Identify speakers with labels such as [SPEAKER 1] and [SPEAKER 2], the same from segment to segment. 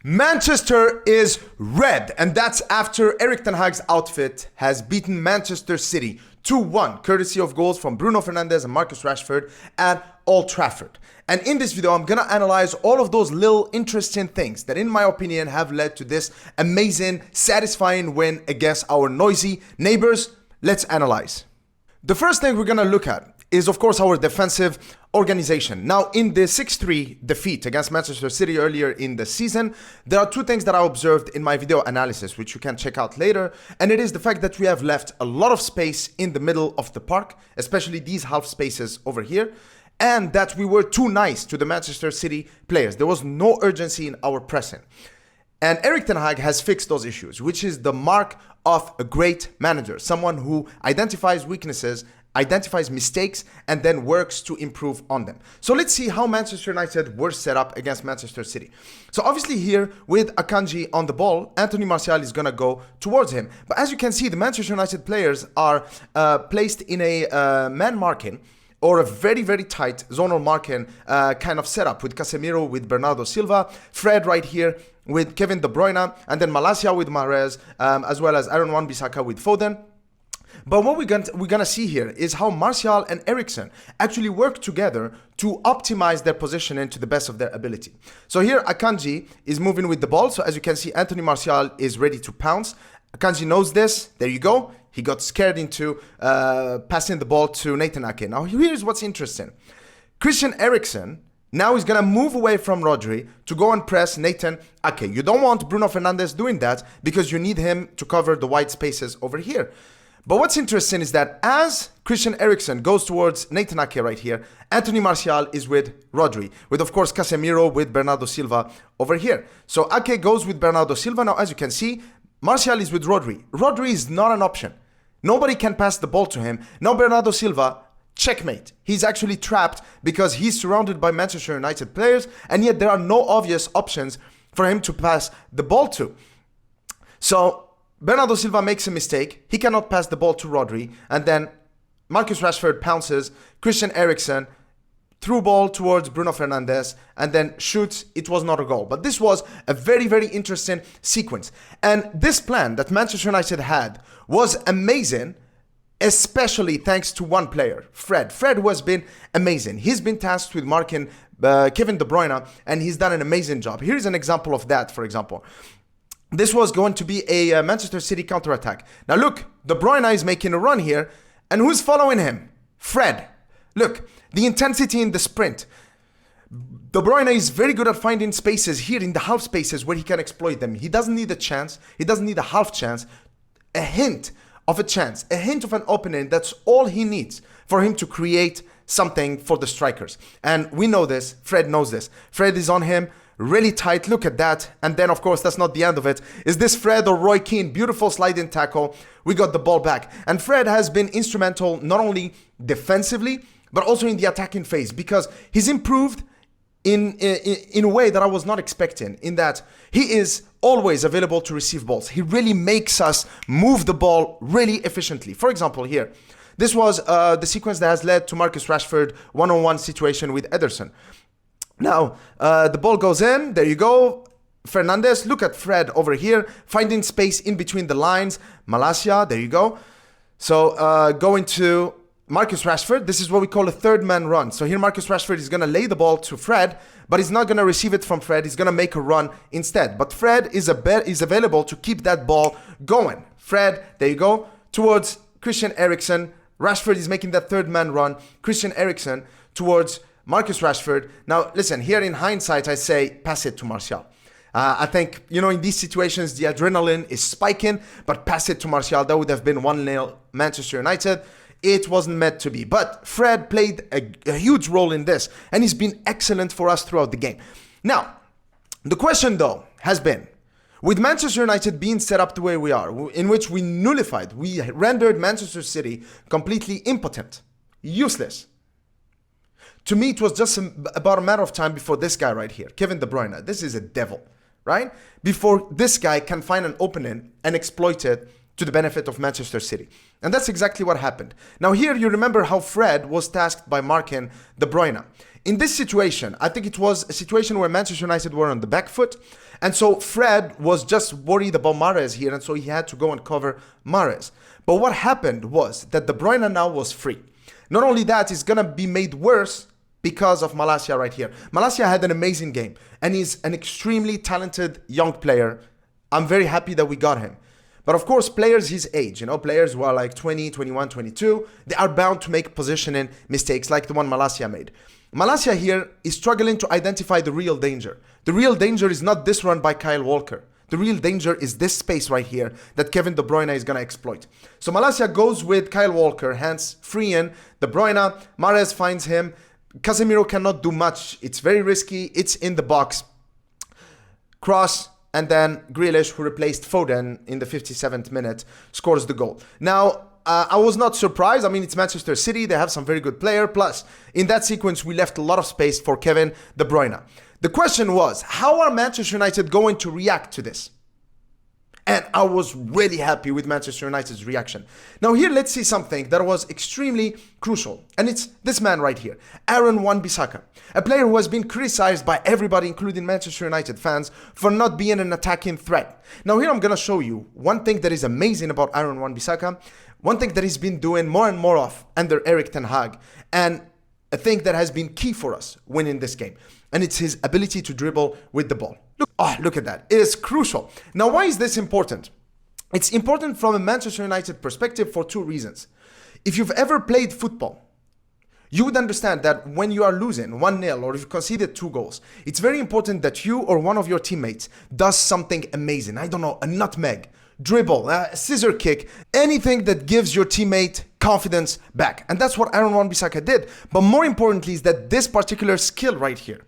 [SPEAKER 1] Manchester is red, and that's after Erik Ten Hag's outfit has beaten Manchester City 2-1, courtesy of goals from Bruno Fernandes and Marcus Rashford at Old Trafford. And in this video, I'm gonna analyze all of those little interesting things that, in my opinion, have led to this amazing, satisfying win against our noisy neighbors. Let's analyze. The first thing we're gonna look at is, of course, our defensive organization. Now, in the 6-3 defeat against Manchester City earlier in the season, there are two things that I observed in my video analysis, which you can check out later. And it is the fact that we have left a lot of space in the middle of the park, especially these half spaces over here, and that we were too nice to the Manchester City players. There was no urgency in our pressing. And Erik Ten Hag has fixed those issues, which is the mark of a great manager, someone who identifies weaknesses, identifies mistakes, and then works to improve on them. So let's see how Manchester United were set up against Manchester City. So obviously here with Akanji on the ball, Anthony Martial is gonna go towards him. But as you can see, the Manchester United players are placed in a man marking or a very, very tight zonal marking kind of setup with Casemiro, with Bernardo Silva, Fred right here with Kevin De Bruyne, and then Malacia with Mahrez, as well as Aaron Wan-Bissaka with Foden. But what we're gonna see here is how Martial and Eriksen actually work together to optimize their positioning to the best of their ability. So here Akanji is moving with the ball. So as you can see, Anthony Martial is ready to pounce. Akanji knows this. There you go. He got scared into passing the ball to Nathan Ake. Now here's what's interesting. Christian Eriksen now is gonna move away from Rodri to go and press Nathan Ake. You don't want Bruno Fernandes doing that because you need him to cover the wide spaces over here. But what's interesting is that as Christian Eriksen goes towards Nathan Ake right here, Anthony Martial is with Rodri, with of course Casemiro with Bernardo Silva over here. So Ake goes with Bernardo Silva. Now as you can see, Martial is with Rodri. Rodri is not an option. Nobody can pass the ball to him. Now Bernardo Silva, checkmate. He's actually trapped because he's surrounded by Manchester United players, and yet there are no obvious options for him to pass the ball to. So Bernardo Silva makes a mistake. He cannot pass the ball to Rodri. And then Marcus Rashford pounces. Christian Eriksen through ball towards Bruno Fernandes and then shoots. It was not a goal. But this was a very, very interesting sequence. And this plan that Manchester United had was amazing, especially thanks to one player, Fred. Fred has been amazing. He's been tasked with marking Kevin De Bruyne, and he's done an amazing job. Here's an example of that, for example. This was going to be a Manchester City counterattack. Now look, De Bruyne is making a run here, and who's following him? Fred. Look, the intensity in the sprint. De Bruyne is very good at finding spaces here in the half spaces where he can exploit them. He doesn't need a chance. He doesn't need a half chance. A hint of a chance, a hint of an opening. That's all he needs for him to create something for the strikers. And we know this. Fred knows this. Fred is on him. Really tight, look at that. And then of course that's not the end of it. Is this Fred or Roy Keane? Beautiful sliding tackle. We got the ball back. And Fred has been instrumental not only defensively but also in the attacking phase, because he's improved in a way that I was not expecting, in that he is always available to receive balls. He really makes us move the ball really efficiently. For example, here, this was the sequence that has led to Marcus Rashford one-on-one situation with Ederson. Now, the ball goes in. There you go. Fernandes, look at Fred over here, finding space in between the lines. Malacia, there you go. So going to Marcus Rashford. This is what we call a third man run. So here Marcus Rashford is going to lay the ball to Fred, but he's not going to receive it from Fred. He's going to make a run instead. But Fred is available to keep that ball going. Fred, there you go, towards Christian Eriksen. Rashford is making that third man run. Christian Eriksen towards Marcus Rashford. Now, listen, here in hindsight, I say pass it to Martial. I think, in these situations, the adrenaline is spiking, but pass it to Martial. That would have been 1-0 Manchester United. It wasn't meant to be. But Fred played a huge role in this, and he's been excellent for us throughout the game. Now, the question, though, has been, with Manchester United being set up the way we are, in which we rendered Manchester City completely impotent, useless. To me, it was just about a matter of time before this guy right here, Kevin De Bruyne, this is a devil, right? Before this guy can find an opening and exploit it to the benefit of Manchester City. And that's exactly what happened. Now here, you remember how Fred was tasked by marking De Bruyne. In this situation, I think it was a situation where Manchester United were on the back foot, And so Fred was just worried about Mahrez here, and so he had to go and cover Mahrez. But what happened was that De Bruyne now was free. Not only that, it's gonna be made worse because of Malacia right here. Malacia had an amazing game, and he's an extremely talented young player. I'm very happy that we got him. But of course, players his age, players who are like 20, 21, 22, they are bound to make positioning mistakes like the one Malacia made. Malacia here is struggling to identify the real danger. The real danger is not this run by Kyle Walker. The real danger is this space right here that Kevin De Bruyne is going to exploit. So Malacia goes with Kyle Walker, hence free in De Bruyne. Mahrez finds him. Casemiro cannot do much. It's very risky. It's in the box. Cross. And then Grealish, who replaced Foden in the 57th minute, scores the goal. Now, I was not surprised. I mean, it's Manchester City. They have some very good player. Plus, in that sequence, we left a lot of space for Kevin De Bruyne. The question was, how are Manchester United going to react to this? And I was really happy with Manchester United's reaction. Now here, let's see something that was extremely crucial. And it's this man right here, Aaron Wan-Bissaka. A player who has been criticized by everybody, including Manchester United fans, for not being an attacking threat. Now here, I'm going to show you one thing that is amazing about Aaron Wan-Bissaka. One thing that he's been doing more and more of under Erik ten Hag. And a thing that has been key for us winning this game. And it's his ability to dribble with the ball. Look at that. It is crucial. Now, why is this important? It's important from a Manchester United perspective for two reasons. If you've ever played football, you would understand that when you are losing 1-0 or if you conceded 2 goals, it's very important that you or one of your teammates does something amazing. I don't know, a nutmeg, dribble, a scissor kick, anything that gives your teammate confidence back. And that's what Aaron Wan-Bissaka did. But more importantly is that this particular skill right here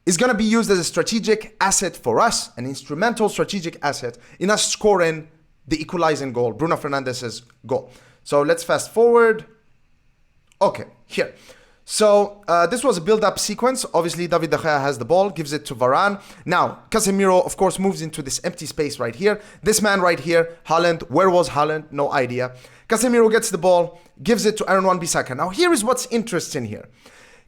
[SPEAKER 1] is going to be used as a strategic asset for us, an instrumental strategic asset in us scoring the equalizing goal, Bruno Fernandes' goal. So let's fast forward. Okay, here. So this was a build-up sequence. Obviously, David De Gea has the ball, gives it to Varane. Now, Casemiro, of course, moves into this empty space right here. This man right here, Haaland. Where was Haaland? No idea. Casemiro gets the ball, gives it to Aaron Wan-Bissaka. Now, here is what's interesting here.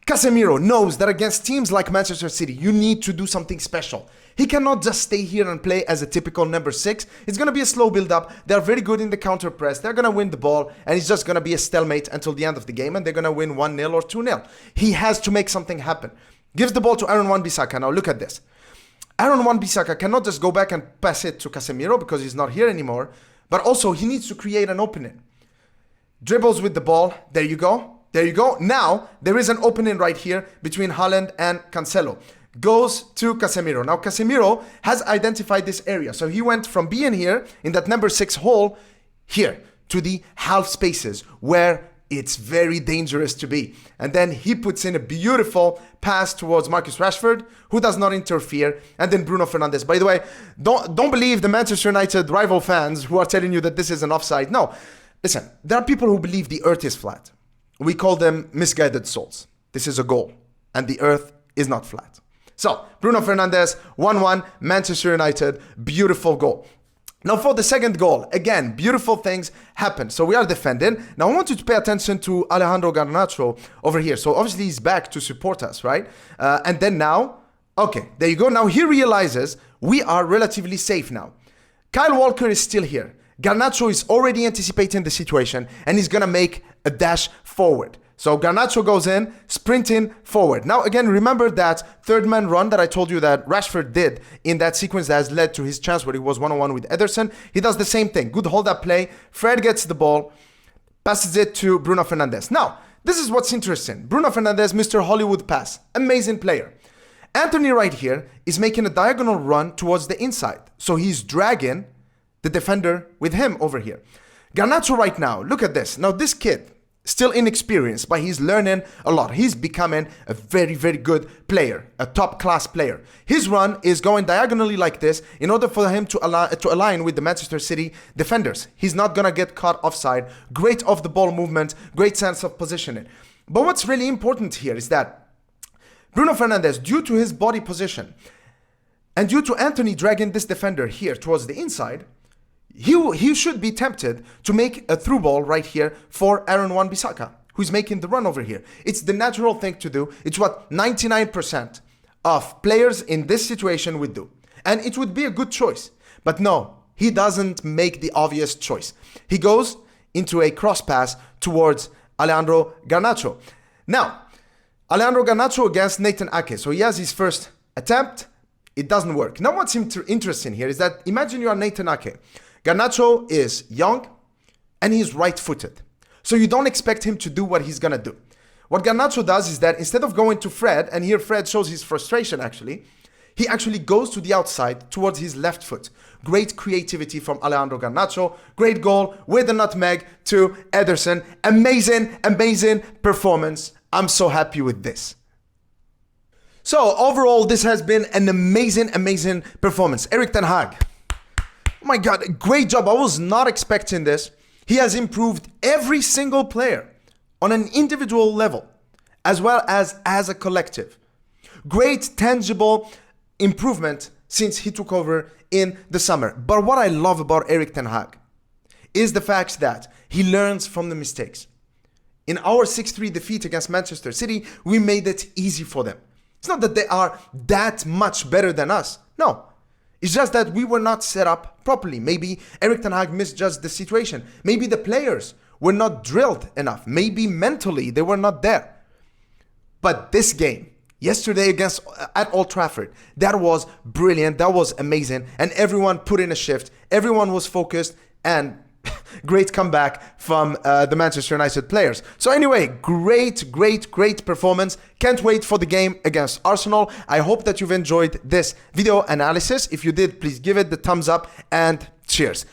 [SPEAKER 1] Casemiro knows that against teams like Manchester City, you need to do something special. He cannot just stay here and play as a typical number 6. It's going to be a slow build-up. They're very good in the counter press. They're going to win the ball, and it's just going to be a stalemate until the end of the game, and they're going to win 1-0 or 2-0. He has to make something happen. Gives the ball to Aaron Wan-Bissaka. Now look at this. Aaron Wan-Bissaka cannot just go back and pass it to Casemiro because he's not here anymore, but also he needs to create an opening. Dribbles with the ball. There you go. There you go. Now, there is an opening right here between Haaland and Cancelo. Goes to Casemiro. Now, Casemiro has identified this area. So he went from being here in that number 6 hole here to the half spaces where it's very dangerous to be. And then he puts in a beautiful pass towards Marcus Rashford, who does not interfere. And then Bruno Fernandes. By the way, don't believe the Manchester United rival fans who are telling you that this is an offside. No. Listen, there are people who believe the earth is flat. We call them misguided souls. This is a goal, and the earth is not flat. So, Bruno Fernandes, 1-1, Manchester United, beautiful goal. Now for the second goal, again, beautiful things happen. So we are defending. Now I want you to pay attention to Alejandro Garnacho over here. So obviously he's back to support us, right? And then now, okay, there you go. Now he realizes we are relatively safe now. Kyle Walker is still here. Garnacho is already anticipating the situation and he's going to make a dash forward. So Garnacho goes in, sprinting forward. Now again, remember that third man run that I told you that Rashford did in that sequence that has led to his chance where he was one-on-one with Ederson. He does the same thing. Good hold-up play. Fred gets the ball, passes it to Bruno Fernandes. Now, this is what's interesting. Bruno Fernandes, Mr. Hollywood pass. Amazing player. Anthony right here is making a diagonal run towards the inside. So he's dragging the defender with him over here. Garnacho right now, look at this. Now this kid, still inexperienced, but he's learning a lot. He's becoming a very, very good player, a top-class player. His run is going diagonally like this in order for him to align with the Manchester City defenders. He's not going to get caught offside. Great off-the-ball movement, great sense of positioning. But what's really important here is that Bruno Fernandes, due to his body position and due to Anthony dragging this defender here towards the inside, he should be tempted to make a through ball right here for Aaron Wan-Bissaka, who's making the run over here. It's the natural thing to do. It's what 99% of players in this situation would do. And it would be a good choice. But no, he doesn't make the obvious choice. He goes into a cross pass towards Alejandro Garnacho. Now, Alejandro Garnacho against Nathan Ake. So he has his first attempt. It doesn't work. Now what's interesting here is that imagine you are Nathan Ake. Garnacho is young and he's right-footed. So you don't expect him to do what he's going to do. What Garnacho does is that instead of going to Fred, and here Fred shows his frustration actually, he actually goes to the outside towards his left foot. Great creativity from Alejandro Garnacho. Great goal with the nutmeg to Ederson. Amazing, amazing performance. I'm so happy with this. So overall, this has been an amazing, amazing performance. Erik ten Hag. Oh my God, great job. I was not expecting this. He has improved every single player on an individual level, as well as a collective. Great, tangible improvement since he took over in the summer. But what I love about Erik ten Hag is the fact that he learns from the mistakes. In our 6-3 defeat against Manchester City, we made it easy for them. It's not that they are that much better than us. No. It's just that we were not set up properly. Maybe Erik ten Hag misjudged the situation. Maybe the players were not drilled enough. Maybe mentally they were not there. But this game, yesterday at Old Trafford, that was brilliant. That was amazing. And everyone put in a shift. Everyone was focused, and great comeback from the Manchester United players. So anyway, great performance. Can't wait for the game against Arsenal. I hope that you've enjoyed this video analysis. If you did, please give it the thumbs up and cheers.